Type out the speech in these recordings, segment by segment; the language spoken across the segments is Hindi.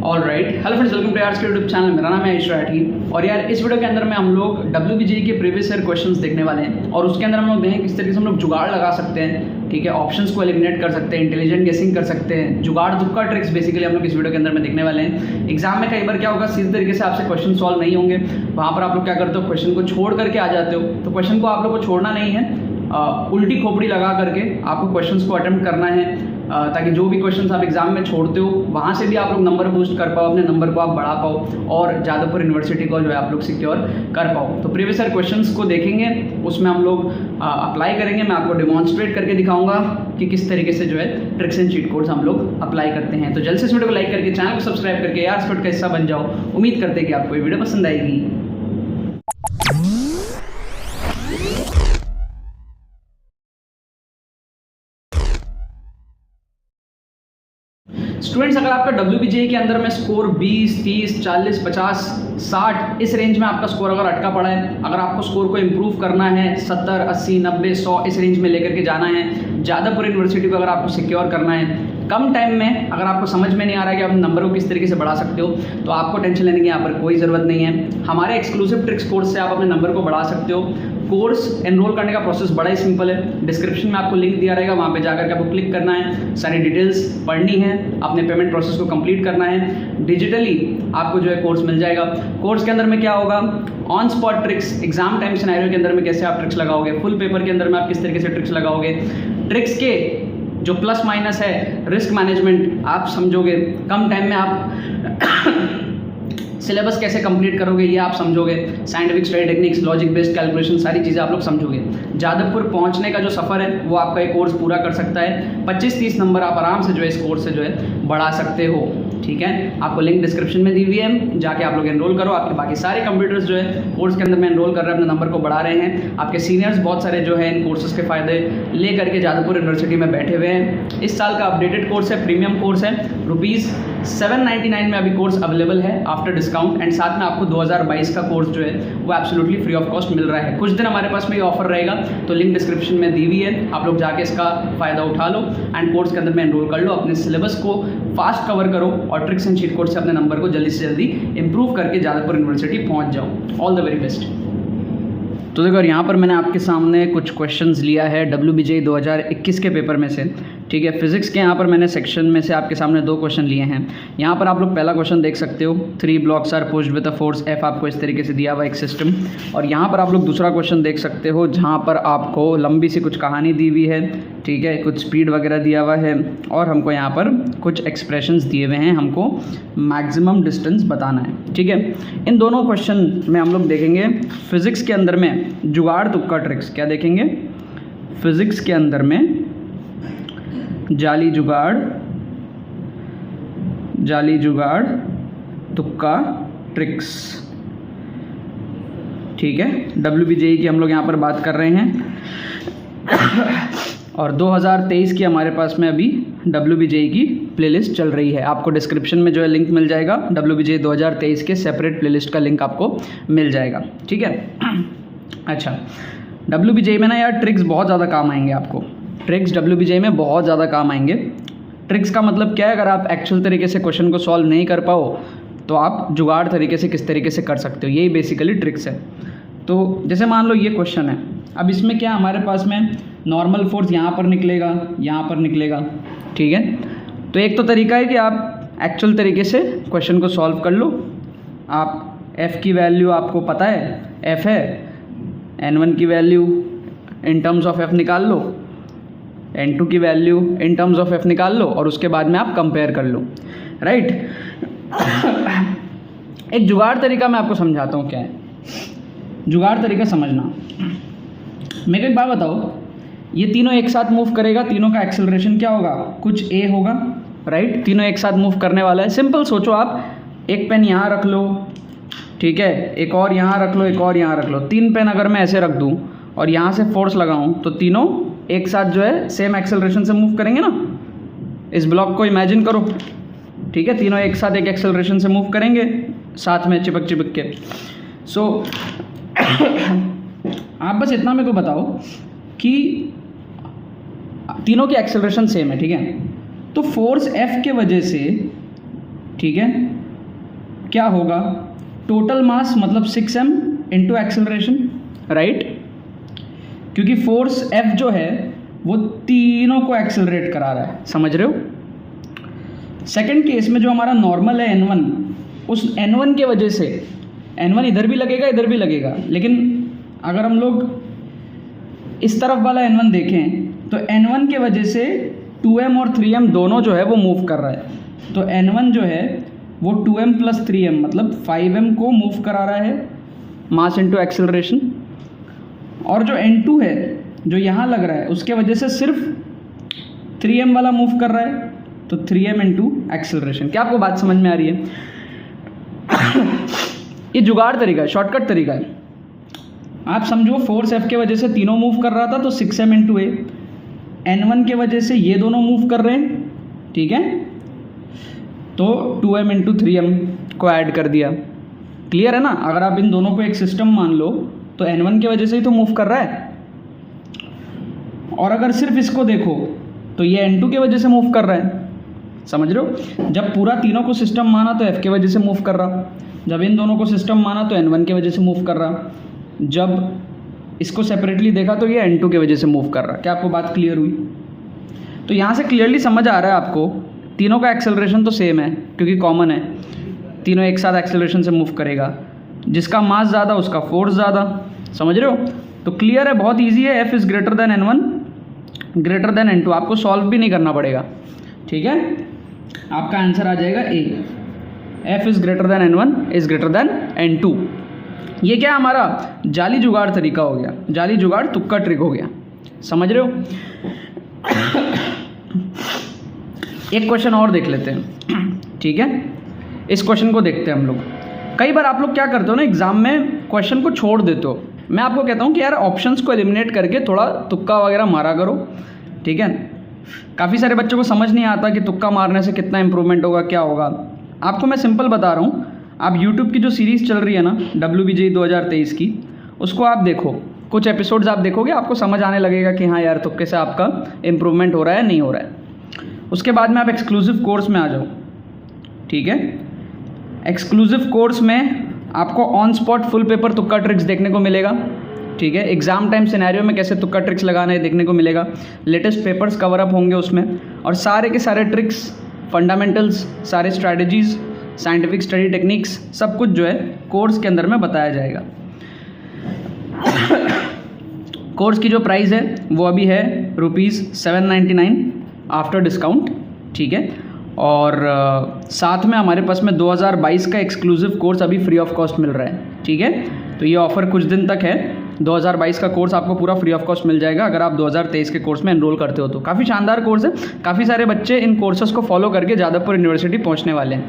All right, hello friends, welcome to arts के यूट्यूब चैनल। मेरा नाम है आयुष राठी और यार इस वीडियो के अंदर में हम लोग WBGE के प्रीवियस ईयर क्वेश्चंस देखने वाले हैं और उसके अंदर हम लोग देखें किस तरीके से हम लोग जुगाड़ लगा सकते हैं, ठीक है, ऑप्शंस को एलिमिनेट कर सकते हैं, इंटेलिजेंट गेसिंग कर सकते हैं, जुगाड़ तुक्का ट्रिक्स बेसिकली हम लोग इस वीडियो के अंदर में देखने वाले हैं। एग्जाम में कई बार क्या होगा, सीधे तरीके से आपसे क्वेश्चन सॉल्व नहीं होंगे, वहाँ पर आप लोग क्या करते हो, क्वेश्चन को छोड़ करके आ जाते हो। तो क्वेश्चन को आप लोग को छोड़ना नहीं है, उल्टी खोपड़ी लगा करके आपको क्वेश्चंस को अटेम्प्ट करना है, ताकि जो भी क्वेश्चंस आप एग्जाम में छोड़ते हो वहाँ से भी आप लोग नंबर बूस्ट कर पाओ, अपने नंबर को आप बढ़ा पाओ और जादवपुर यूनिवर्सिटी को जो है आप लोग सिक्योर कर पाओ। तो प्रीवियस ईयर क्वेश्चंस को देखेंगे, उसमें हम लोग अप्लाई करेंगे। मैं आपको डिमॉन्स्ट्रेट करके दिखाऊंगा कि किस तरीके से जो है ट्रिक्स एंड चीट कोड्स हम लोग अप्लाई करते हैं। तो जल्द से इस वीडियो को लाइक करके चैनल को सब्सक्राइब करके यार स्पॉट का हिस्सा बन जाओ। उम्मीद करते हैं कि आपको ये वीडियो पसंद आएगी। स्टूडेंट्स, अगर आपका WBGE के अंदर में स्कोर 20, 30, 40, 50, 60 इस रेंज में आपका स्कोर अगर अटका पड़ा है, अगर आपको स्कोर को इम्प्रूव करना है 70, 80, 90, 100 इस रेंज में लेकर के जाना है, जादवपुर यूनिवर्सिटी को अगर आपको सिक्योर करना है कम टाइम में, अगर आपको समझ में नहीं आ रहा है कि आप नंबर को किस तरीके से बढ़ा सकते हो, तो आपको टेंशन लेने की यहाँ पर कोई ज़रूरत नहीं है। हमारे एक्सक्लूसिव ट्रिक्स कोर्स से आप अपने नंबर को बढ़ा सकते हो। कोर्स एनरोल करने का प्रोसेस बड़ा ही सिंपल है, डिस्क्रिप्शन में आपको लिंक दिया रहेगा, वहाँ पे जाकर के आपको क्लिक करना है, सारी डिटेल्स पढ़नी है, अपने पेमेंट प्रोसेस को कंप्लीट करना है, डिजिटली आपको जो है कोर्स मिल जाएगा। कोर्स के अंदर में क्या होगा, on spot tricks, exam time scenario के अंदर में कैसे आप ट्रिक्स लगाओगे, फुल पेपर के अंदर में आप किस तरीके से ट्रिक्स लगाओगे, ट्रिक्स के जो प्लस माइनस है, रिस्क मैनेजमेंट आप समझोगे, कम टाइम में आप सिलेबस कैसे कंप्लीट करोगे ये आप समझोगे, scientific study techniques, logic based calculation, सारी चीज़ें आप लोग समझोगे। जादवपुर पहुंचने का जो सफ़र है वो आपका ये कोर्स पूरा कर सकता है। 25-30 नंबर आप आराम से जो है इस कोर्स से जो है बढ़ा सकते हो, ठीक है। आपको लिंक डिस्क्रिप्शन में दी हुई है, जाके आप लोग एनरोल करो। आपके बाकी सारे कंप्यूटर्स जो है कोर्स के अंदर में एनरोल कर रहे हैं, अपने नंबर को बढ़ा रहे हैं। आपके सीनियर्स बहुत सारे जो है इन कोर्सेज के फ़ायदे ले करके जादवपुर यूनिवर्सिटी में बैठे हुए हैं। इस साल का अपडेटेड कोर्स है, प्रीमियम कोर्स है, ₹799 में अभी कोर्स अवेलेबल है आफ्टर डिस्काउंट, एंड साथ में आपको 2022 का कोर्स जो है वो एब्सोल्युटली फ्री ऑफ कॉस्ट मिल रहा है। कुछ दिन हमारे पास में ये ऑफर रहेगा, तो लिंक डिस्क्रिप्शन में दी हुई है, आप लोग जाके इसका फ़ायदा उठा लो एंड कोर्स के अंदर में एनरोल कर लो। अपने सिलेबस को फास्ट कवर करो और ट्रिक्स एंड चीट कोड से अपने नंबर को जल्दी से जल्दी इंप्रूव करके जादवपुर यूनिवर्सिटी पहुंच जाओ। All the very best. तो देखो यहाँ पर मैंने आपके सामने कुछ क्वेश्चंस लिया है WBGE 2021 के पेपर में से, ठीक है। फिजिक्स के यहाँ पर मैंने सेक्शन में से आपके सामने 2 क्वेश्चन लिए हैं। यहाँ पर आप लोग पहला क्वेश्चन देख सकते हो, 3 blocks are pushed with a force F, आपको इस तरीके से दिया हुआ एक सिस्टम। और यहाँ पर आप लोग दूसरा क्वेश्चन देख सकते हो, जहाँ पर आपको लंबी सी कुछ कहानी दी हुई है, ठीक है, कुछ स्पीड वगैरह दिया हुआ है और हमको यहाँ पर कुछ एक्सप्रेशंस दिए हुए हैं, हमको मैक्सिमम डिस्टेंस बताना है, ठीक है। इन दोनों क्वेश्चन में हम लोग देखेंगे फिजिक्स के अंदर में जुगाड़ तुक्का ट्रिक्स। क्या देखेंगे, फिजिक्स के अंदर में जाली जुगाड़ तुक्का ट्रिक्स, ठीक है। WBGE की हम लोग यहाँ पर बात कर रहे हैं और 2023 की हमारे पास में अभी WBGE की प्लेलिस्ट चल रही है। आपको डिस्क्रिप्शन में जो है लिंक मिल जाएगा, WBGE 2023 के सेपरेट प्लेलिस्ट का लिंक आपको मिल जाएगा, ठीक है। अच्छा, WBGE में ना यार ट्रिक्स बहुत ज़्यादा काम आएंगे आपको, ट्रिक्स WBGE में बहुत ज़्यादा काम आएंगे। ट्रिक्स का मतलब क्या है, अगर आप एक्चुअल तरीके से क्वेश्चन को सॉल्व नहीं कर पाओ तो आप जुगाड़ तरीके से किस तरीके से कर सकते हो, यही बेसिकली ट्रिक्स है। तो जैसे मान लो ये क्वेश्चन है, अब इसमें क्या हमारे पास में नॉर्मल फोर्स यहाँ पर निकलेगा, यहाँ पर निकलेगा, ठीक है। तो एक तो तरीका है कि आप एक्चुअल तरीके से क्वेश्चन को सॉल्व कर लो। आप F की वैल्यू आपको पता है, F है, N1 की value in terms of F निकाल लो, N2 की value in terms of F निकाल लो और उसके बाद में आप कंपेयर कर लो, राइट। एक जुगाड़ तरीका मैं आपको समझाता हूँ क्या है। जुगाड़ तरीका समझना, मेरे को एक बात बताओ, ये तीनों एक साथ मूव करेगा, तीनों का एक्सेलरेशन क्या होगा, कुछ A होगा, राइट। तीनों एक साथ मूव करने वाला है। सिंपल सोचो, आप एक पेन यहाँ रख लो, ठीक है, एक और यहाँ रख लो, एक और यहाँ रख लो। 3 पेन अगर मैं ऐसे रख दूँ और यहाँ से फोर्स लगाऊँ तो तीनों एक साथ जो है सेम एक्सेलरेशन से मूव करेंगे ना। इस ब्लॉक को इमेजिन करो, ठीक है, तीनों एक साथ एक एक्सेलरेशन से मूव करेंगे, साथ में चिपक के। सो आप बस इतना मेरे को बताओ कि तीनों की एक्सेलरेशन सेम है, ठीक है। तो फोर्स F के वजह से ठीक है, क्या होगा, टोटल मास मतलब 6m इंटू एक्सेलरेशन, राइट, क्योंकि फोर्स F जो है वो तीनों को एक्सेलरेट करा रहा है, समझ रहे हो। सेकंड केस में जो हमारा नॉर्मल है N1, उस N1 के वजह से N1 इधर भी लगेगा इधर भी लगेगा, लेकिन अगर हम लोग इस तरफ वाला N1 देखें तो N1 के वजह से 2m और 3m दोनों जो है वो मूव कर रहा है। तो N1 जो है वो 2m प्लस 3m मतलब 5m को मूव करा रहा है, मास इंटू एक्सेलरेशन। और जो N2 है जो यहाँ लग रहा है उसके वजह से सिर्फ 3m वाला मूव कर रहा है, तो 3m इंटू एक्सेलरेशन। क्या आपको बात समझ में आ रही है? ये जुगाड़ तरीका है, शॉर्टकट तरीका है। आप समझो फोर्स F के वजह से तीनों मूव कर रहा था तो 6m इंटू ए, N1 के वजह से ये दोनों मूव कर रहे हैं, ठीक है, तो 2m इंटू 3m को ऐड कर दिया। क्लियर है ना? अगर आप इन दोनों को एक सिस्टम मान लो तो N1 की वजह से ही तो मूव कर रहा है, और अगर सिर्फ इसको देखो तो ये N2 की वजह से मूव कर रहा है, समझ रहे हो। जब पूरा तीनों को सिस्टम माना तो F की वजह से मूव कर रहा, जब इन दोनों को सिस्टम माना तो N1 की वजह से मूव कर रहा, जब इसको सेपरेटली देखा तो ये N2 की वजह से मूव कर रहा। क्या आपको बात क्लियर हुई? तो यहाँ से क्लियरली समझ आ रहा है आपको, तीनों का एक्सेलरेशन तो सेम है क्योंकि कॉमन है, तीनों एक साथ एक्सेलरेशन से मूव करेगा, जिसका मास ज़्यादा उसका फोर्स ज़्यादा, समझ रहे हो। तो क्लियर है, बहुत ईजी है, F is greater than N1 greater than N2, आपको सॉल्व भी नहीं करना पड़ेगा, ठीक है। आपका आंसर आ जाएगा ए, F is greater than N1 is greater than N2। ये क्या हमारा जाली जुगाड़ तरीका हो गया, जाली जुगाड़ तुक्का ट्रिक हो गया, समझ रहे हो। एक क्वेश्चन और देख लेते हैं, ठीक है। इस क्वेश्चन को देखते हैं हम लोग। कई बार आप लोग क्या करते हो ना, एग्जाम में क्वेश्चन को छोड़ देते हो। मैं आपको कहता हूँ कि यार ऑप्शंस को एलिमिनेट करके थोड़ा तुक्का वगैरह मारा करो, ठीक है। काफ़ी सारे बच्चों को समझ नहीं आता कि तुक्का मारने से कितना इंप्रूवमेंट होगा, क्या होगा। आपको मैं सिंपल बता रहा हूँ, आप यूट्यूब की जो सीरीज़ चल रही है ना WBJ 2023 की, उसको आप देखो, कुछ एपिसोड्स आप देखोगे, आपको समझ आने लगेगा कि हाँ यार तुक्के से आपका इम्प्रूवमेंट हो रहा है नहीं हो रहा है। उसके बाद में आप एक्सक्लूसिव कोर्स में आ जाओ, ठीक है। एक्सक्लूसिव कोर्स में आपको ऑन स्पॉट फुल पेपर तुक्का ट्रिक्स देखने को मिलेगा, ठीक है। एग्जाम टाइम सिनेरियो में कैसे तुक्का ट्रिक्स लगाना है देखने को मिलेगा, लेटेस्ट पेपर्स कवर अप होंगे उसमें, और सारे के सारे ट्रिक्स, फंडामेंटल्स, सारे स्ट्रैटेजीज, साइंटिफिक स्टडी टेक्निक्स, सब कुछ जो है कोर्स के अंदर में बताया जाएगा। कोर्स की जो प्राइस है वो अभी है ₹799 आफ्टर डिस्काउंट, ठीक है। और साथ में हमारे पास में 2022 का एक्सक्लूसिव कोर्स अभी फ्री ऑफ कॉस्ट मिल रहा है, ठीक है। तो ये ऑफ़र कुछ दिन तक है, 2022 का कोर्स आपको पूरा फ्री ऑफ कॉस्ट मिल जाएगा अगर आप 2023 के कोर्स में एनरोल करते हो तो। काफ़ी शानदार कोर्स है, काफ़ी सारे बच्चे इन कोर्सेज़ को फॉलो करके जादवपुर यूनिवर्सिटी पहुंचने वाले हैं,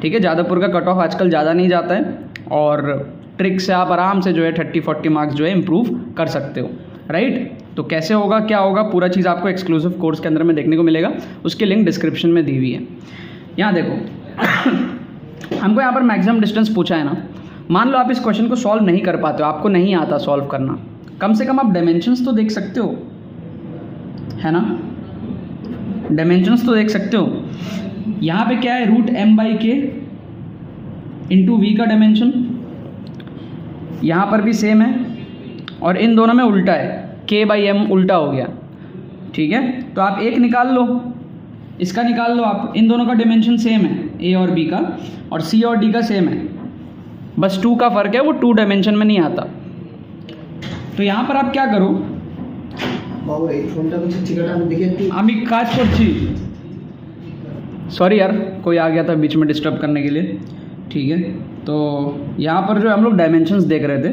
ठीक है। जादवपुर का कट ऑफ आजकल ज़्यादा नहीं जाता है, और ट्रिक से आप आराम से जो है 30-40 मार्क्स जो है इम्प्रूव कर सकते हो, राइट। तो कैसे होगा, क्या होगा, पूरा चीज़ आपको एक्सक्लूसिव कोर्स के अंदर में देखने को मिलेगा, उसकी लिंक डिस्क्रिप्शन में दी हुई है। यहाँ देखो, हमको यहाँ पर मैक्सिमम डिस्टेंस पूछा है ना। मान लो आप इस क्वेश्चन को सॉल्व नहीं कर पाते हो, आपको नहीं आता सॉल्व करना, कम से कम आप डायमेंशंस तो देख सकते हो, है ना। डायमेंशंस तो देख सकते हो। यहाँ पे क्या है, √m/k इंटू v का डायमेंशन, यहाँ पर भी सेम है, और इन दोनों में उल्टा है, k/m उल्टा हो गया, ठीक है। तो आप एक निकाल लो, इसका निकाल लो आप, इन दोनों का डायमेंशन सेम है, a और b का, और c और d का सेम है, बस 2 का फ़र्क है, वो 2 डायमेंशन में नहीं आता। तो यहाँ पर आप क्या करो, আমি কাজ করছি, सॉरी यार कोई आ गया था बीच में डिस्टर्ब करने के लिए, ठीक है। तो यहाँ पर जो हम लोग डायमेंशंस देख रहे थे,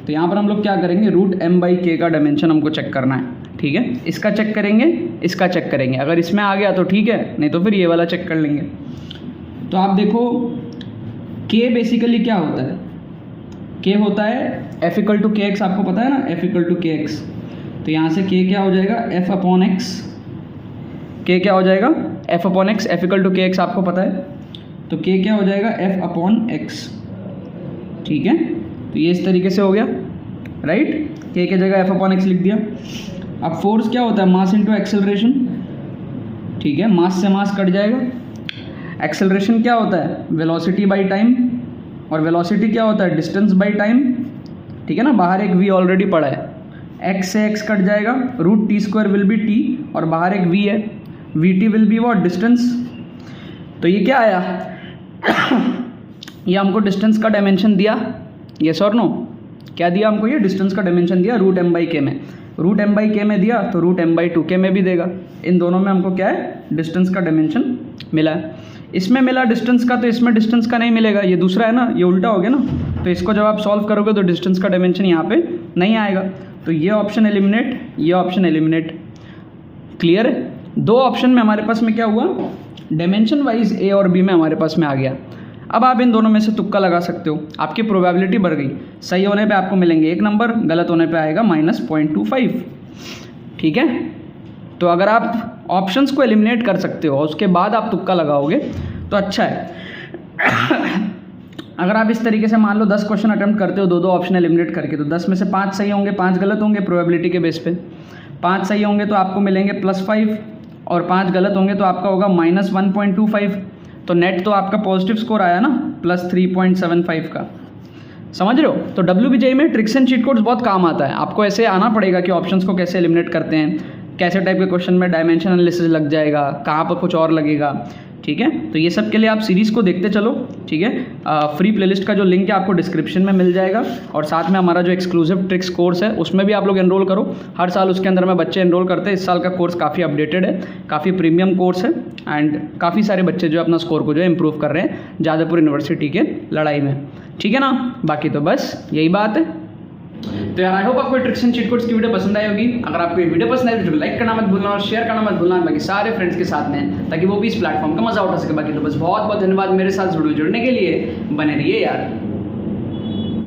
तो यहाँ पर हम लोग क्या करेंगे, √m/k का डायमेंशन हमको चेक करना है, ठीक है। इसका चेक करेंगे, इसका चेक करेंगे, अगर इसमें आ गया तो ठीक है, नहीं तो फिर ये वाला चेक कर लेंगे। तो आप देखो k बेसिकली क्या होता है, k होता है F = kx, आपको पता है ना, F = kx। तो यहाँ से k क्या हो जाएगा, F/x, k क्या हो जाएगा, F/x, F = kx आपको पता है, तो k क्या हो जाएगा, F/x, ठीक है। तो ये इस तरीके से हो गया, राइट। k की जगह F/x लिख दिया। अब फोर्स क्या होता है, मास इंटू एक्सेलरेशन, ठीक है, मास से मास कट जाएगा, एक्सेलरेशन क्या होता है, वेलोसिटी बाई टाइम, और वेलोसिटी क्या होता है, डिस्टेंस बाई टाइम, ठीक है ना। बाहर एक v ऑलरेडी पड़ा है, x से x कट जाएगा, root t square will be t, और बाहर एक v है, v t will be what, distance. तो ये क्या आया ये हमको डिस्टेंस का डायमेंशन दिया, यस और नो, क्या दिया हमको, ये डिस्टेंस का डायमेंशन दिया रूट m बाई के में, रूट m बाई के में दिया तो रूट m बाई 2k में भी देगा। इन दोनों में हमको क्या है, डिस्टेंस का डायमेंशन मिला है। इसमें मिला डिस्टेंस का, तो इसमें डिस्टेंस का नहीं मिलेगा, ये दूसरा है ना, ये उल्टा हो गया ना। तो इसको जब आप सॉल्व करोगे तो डिस्टेंस का डायमेंशन यहाँ पे नहीं आएगा, तो ये ऑप्शन एलिमिनेट, ये ऑप्शन एलिमिनेट। क्लियर है। दो ऑप्शन में हमारे पास में क्या हुआ, डायमेंशन वाइज ए और बी में हमारे पास में आ गया। अब आप इन दोनों में से तुक्का लगा सकते हो, आपकी प्रोबेबिलिटी बढ़ गई। सही होने पे आपको मिलेंगे 1 नंबर, गलत होने पे आएगा -0.25। ठीक है। तो अगर आप ऑप्शंस को एलिमिनेट कर सकते हो और उसके बाद आप तुक्का लगाओगे तो अच्छा है। अगर आप इस तरीके से मान लो 10 क्वेश्चन अटेम्प्ट करते हो, दो ऑप्शन एलिमिनेट करके, तो 10 में से 5 सही होंगे, 5 गलत होंगे प्रोबेबिलिटी के बेस पे। 5 सही होंगे तो आपको मिलेंगे +5, और 5 गलत होंगे तो आपका होगा -1.25। तो नेट तो आपका पॉजिटिव स्कोर आया ना, +3.75 का। समझ रहे हो। तो WBJ में ट्रिक्स एंड चीट कोड्स बहुत काम आता है। आपको ऐसे आना पड़ेगा कि ऑप्शंस को कैसे एलिमिनेट करते हैं, कैसे टाइप के क्वेश्चन में डायमेंशन एनालिसिस लग जाएगा, कहाँ पर कुछ और लगेगा। ठीक है। तो ये सब के लिए आप सीरीज़ को देखते चलो। ठीक है। फ्री प्लेलिस्ट का जो लिंक है आपको डिस्क्रिप्शन में मिल जाएगा, और साथ में हमारा जो एक्सक्लूसिव ट्रिक्स कोर्स है उसमें भी आप लोग एनरोल करो। हर साल उसके अंदर में बच्चे एनरोल करते हैं। इस साल का कोर्स काफ़ी अपडेटेड है, काफ़ी प्रीमियम कोर्स है, एंड काफ़ी सारे बच्चे जो अपना स्कोर को जो है इम्प्रूव कर रहे हैं जादवपुर यूनिवर्सिटी के लड़ाई में। ठीक है ना। बाकी तो बस यही बात है। तो यार आई होप आपको ट्रिक्स एंड चीट कोड्स की वीडियो पसंद आई होगी। अगर आपको ये वीडियो पसंद आई तो लाइक करना मत भूलना और शेयर करना मत भूलना बाकी सारे फ्रेंड्स के साथ में, ताकि वो भी इस प्लेटफॉर्म का मजा उठा सके। बाकी तो बस बहुत बहुत धन्यवाद मेरे साथ जुड़ने के लिए। बने रहिए यार।